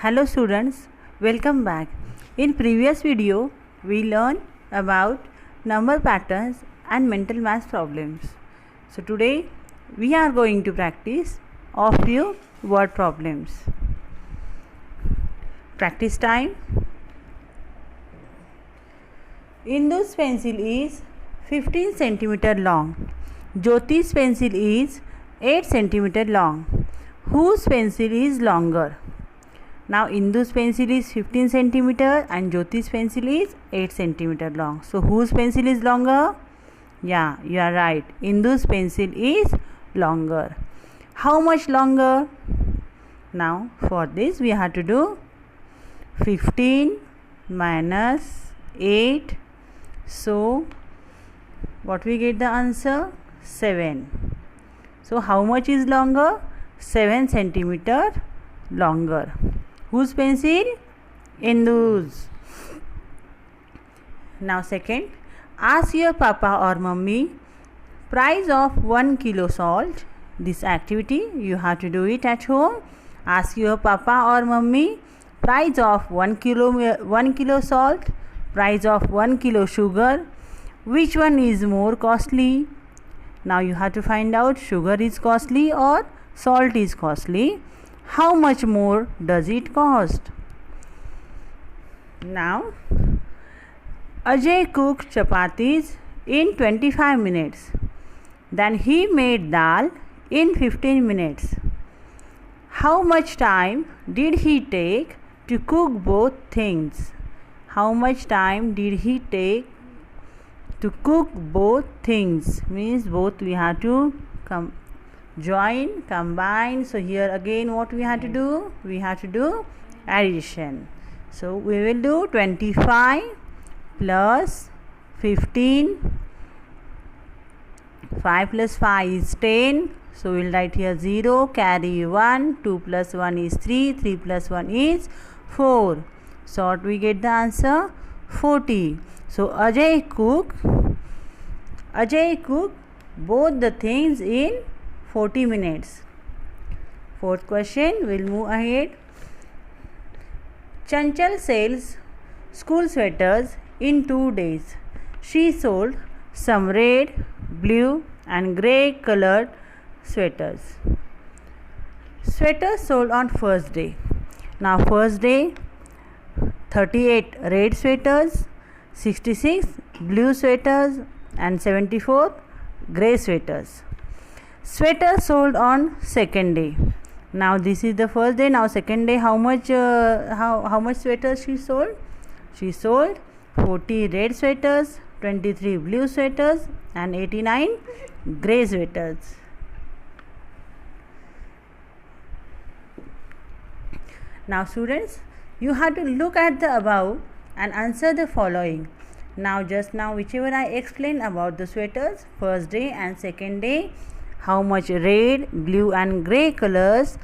Hello students, welcome back. In previous video, we learned about number patterns and mental math problems. So today, we are going to practice a few word problems. Practice time. Indu's pencil is 15 centimeter long. Jyoti's pencil is 8 centimeter long. Whose pencil is longer? Now Indu's pencil is 15 centimeter and Jyoti's pencil is 8 centimeter long. So whose pencil is longer? Yeah, you are right. Indu's pencil is longer. How much longer? Now for this we have to do 15 minus 8. So what we get the answer? 7. So how much is longer? 7 centimeter longer. Whose pencil? Indu's. Now second, ask your papa or mummy price of 1 kilo salt. This activity you have to do it at home. Ask your papa or mummy price of 1 kilo salt, price of 1 kilo sugar. Which one is more costly? Now you have to find out sugar is costly or salt is costly. How much more does it cost? Now, Ajay cooked chapatis in 25 minutes. Then he made dal in 15 minutes. How much time did he take to cook both things? How much time did he take to cook both things? Means both we have to combine. So here again what we have to do? We have to do addition. So we will do 25 plus 15. 5 plus 5 is 10. So we will write here 0, carry 1, 2 plus 1 is 3, 3 plus 1 is 4. So what we get the answer? 40. So Ajay cooked both the things in 40 minutes. Fourth question, we'll move ahead. Chanchal sells school sweaters in 2 days. She sold some red, blue and grey colored sweaters. Sweaters sold on first day. Now first day, 38 red sweaters, 66 blue sweaters and 74 grey sweaters. Sweaters sold on second day. Now this is the first day. Now second day, how much sweaters she sold? She sold 40 red sweaters, 23 blue sweaters and 89 grey sweaters. Now students, you have to look at the above and answer the following. Now whichever I explained about the sweaters, first day and second day, how much red, blue and grey colors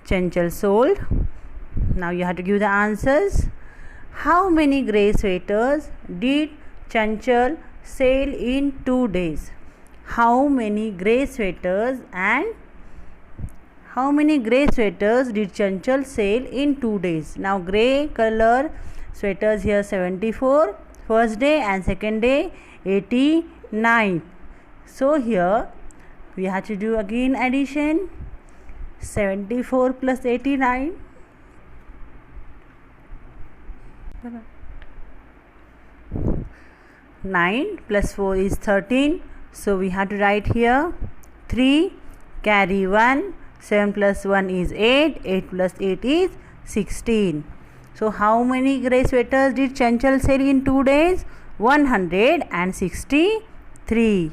Chanchal sold. Now you have to give the answers. How many grey sweaters did Chanchal sell in 2 days? How many grey sweaters and how many grey sweaters did Chanchal sell in 2 days? Now grey color sweaters here 74 first day and second day 89. So here we have to do again addition. 74 plus 89. 9 plus 4 is 13. So we have to write here 3, carry 1, 7 plus 1 is 8, 8 plus 8 is 16. So how many grey sweaters did Chanchal sell in 2 days? 163.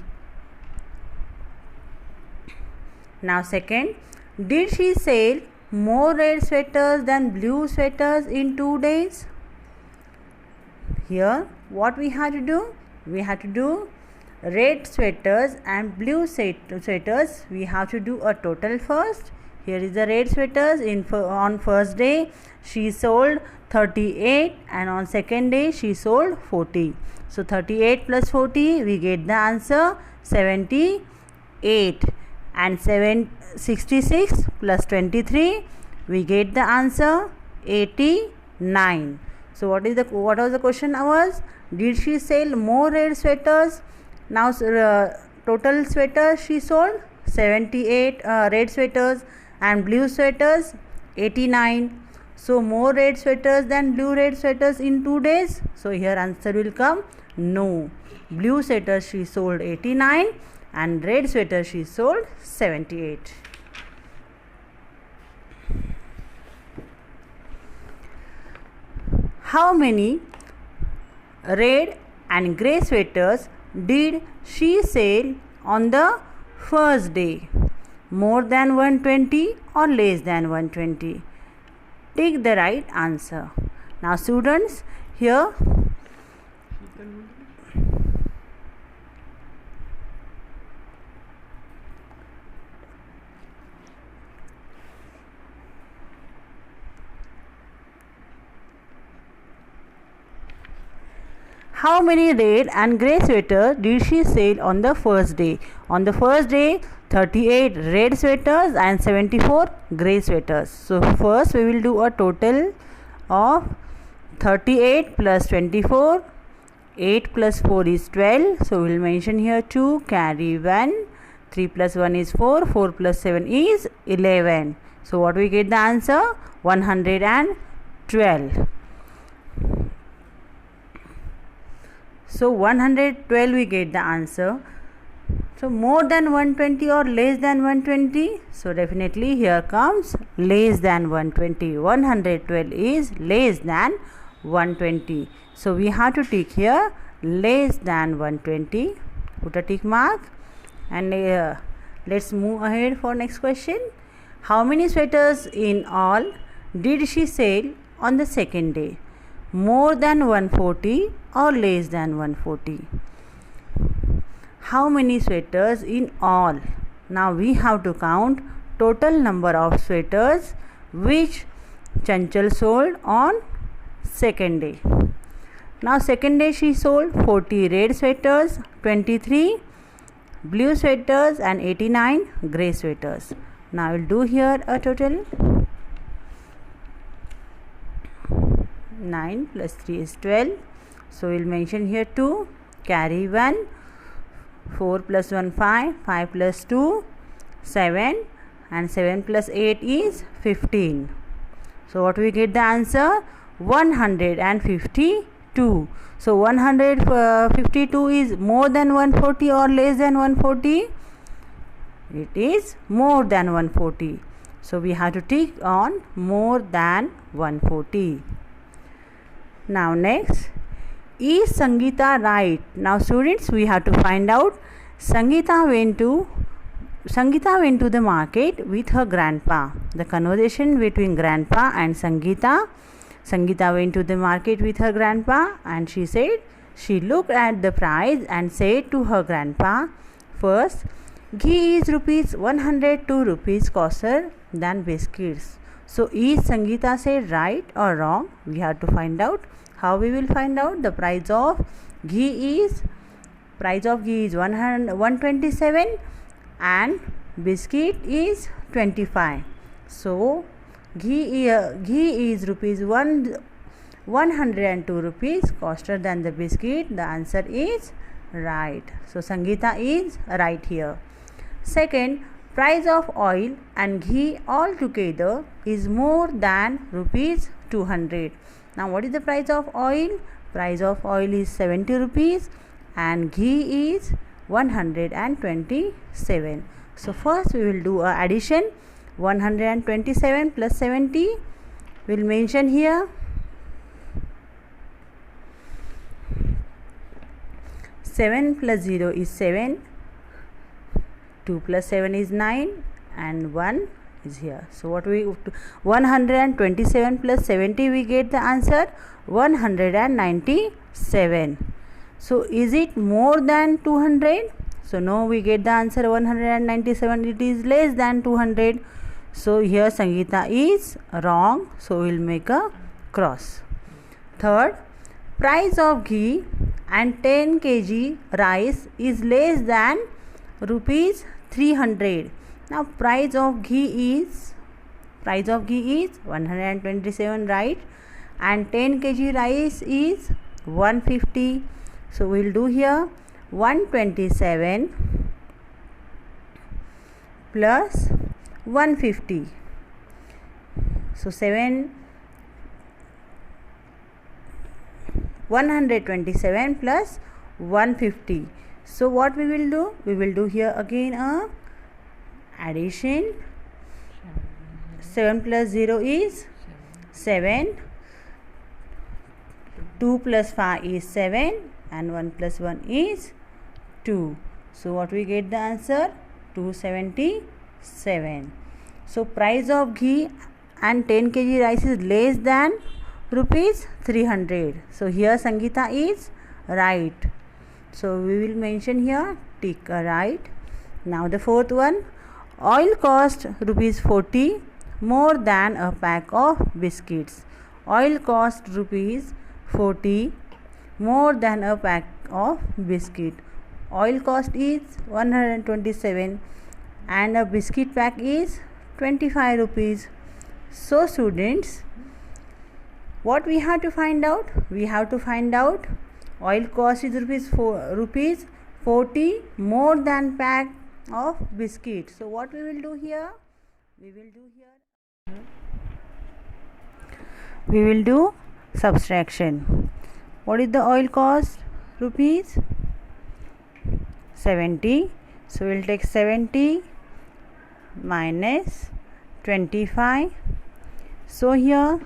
Now second, did she sell more red sweaters than blue sweaters in 2 days? Here what we have to do? We have to do red sweaters and blue sweaters. We have to do a total first. Here is the red sweaters. On first day she sold 38 and on second day she sold 40. So 38 plus 40 we get the answer 78. And 66 plus 23 we get the answer 89. So what was the question was? Did she sell more red sweaters? Now total sweaters she sold 78 red sweaters, and blue sweaters 89. So more red sweaters than blue red sweaters in 2 days. So here answer will come no. Blue sweaters she sold 89 and red sweaters she sold 78. How many red and grey sweaters did she sell on the first day? More than 120 or less than 120? Take the right answer. Now students, here how many red and grey sweaters did she sell on the first day? On the first day, 38 red sweaters and 74 grey sweaters. So first we will do a total of 38 plus 24. 8 plus 4 is 12. So we will mention here 2, carry 1. 3 plus 1 is 4. 4 plus 7 is 11. So what we get the answer? 112. So 112 we get the answer. So more than 120 or less than 120? So definitely here comes less than 120. 112 is less than 120. So we have to tick here less than 120. Put a tick mark, and let's move ahead for next question. How many sweaters in all did she sell on the second day? More than 140 or less than 140? How many sweaters in all? Now we have to count total number of sweaters which Chanchal sold on second day. Now second day she sold 40 red sweaters, 23 blue sweaters and 89 grey sweaters. Now I will do here a total. 9 plus 3 is 12. So we will mention here 2, carry 1. 4 plus 1 5, 5 plus 2 7, and 7 plus 8 is 15. So what we get the answer? 152. So 152 is more than 140 or less than 140? It is more than 140. So we have to tick on more than 140. Now next, is Sangeeta right? Now students, we have to find out. Sangeeta went to the market with her grandpa. The conversation between grandpa and Sangeeta. Sangeeta went to the market with her grandpa, and she said she looked at the price and said to her grandpa, first, ghee is rupees 102 rupees coster than biscuits. So is Sangeeta said right or wrong? We have to find out. How we will find out? The price of ghee is 127 and biscuit is 25. So ghee is rupees 102 rupees coster than the biscuit. The answer is right. So Sangeeta is right here. Second, price of oil and ghee all together is more than rupees 200. Now what is the price of oil? Price of oil is 70 rupees and ghee is 127. So first we will do a addition. 127 plus 70. We will mention here 7 plus 0 is 7. 2 plus 7 is 9 and 1 is here. So what we 127 plus 70 we get the answer 197. So is it more than 200? So no, we get the answer 197. It is less than 200. So here Sangeeta is wrong. So we will make a cross. Third, price of ghee and 10 kg rice is less than rupees 300. Now price of ghee is price of ghee is 127, right? And 10 kg rice is 150. So we'll do here 127 plus 150. So 127 plus 150. So what we will do? We will do here again a addition. 7 plus 0 is 7. 2 plus 5 is 7 and 1 plus 1 is 2. So what we get the answer? 277. So price of ghee and 10 kg rice is less than rupees 300. So here Sangeeta is right. So we will mention here tick a right. Now the fourth one, oil cost rupees 40 more than a pack of biscuits. Oil cost rupees 40 more than a pack of biscuit. Oil cost is 127 and a biscuit pack is 25 rupees. So students, what we have to find out? We have to find out oil cost is rupees 40 more than pack of biscuit. So what we will do here? We will do subtraction. What is the oil cost? Rupees 70. So we will take 70 minus 25. So here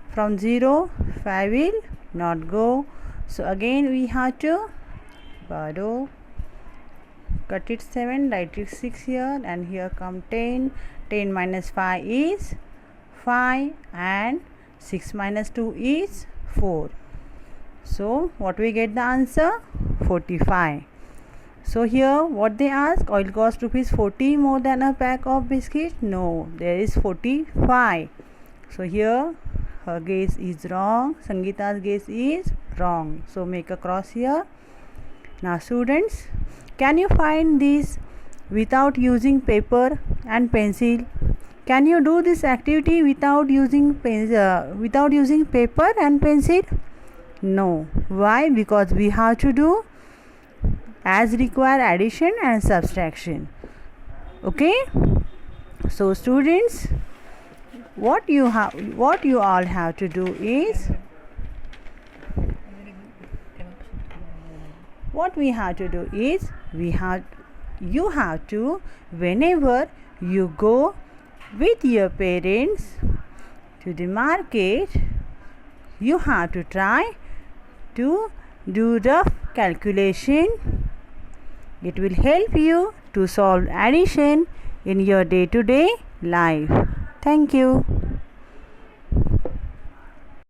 from 0 5 will not go. So again we have to borrow, cut it 7, write it 6 here, and here come 10. 10 minus 5 is 5 and 6 minus 2 is 4. So what we get the answer? 45. So here what they ask, oil cost rupees 40 more than a pack of biscuits? No, there is 45. So here her guess is wrong, Sangeeta's guess is wrong. So make a cross here. Now students, can you find this without using paper and pencil? Can you do this activity without using paper and pencil? No. Why? Because we have to do as required addition and subtraction. Okay? So students, what you all have to do is, you have to, whenever you go with your parents to the market, you have to try to do rough calculation. It will help you to solve addition in your day-to-day life. Thank you.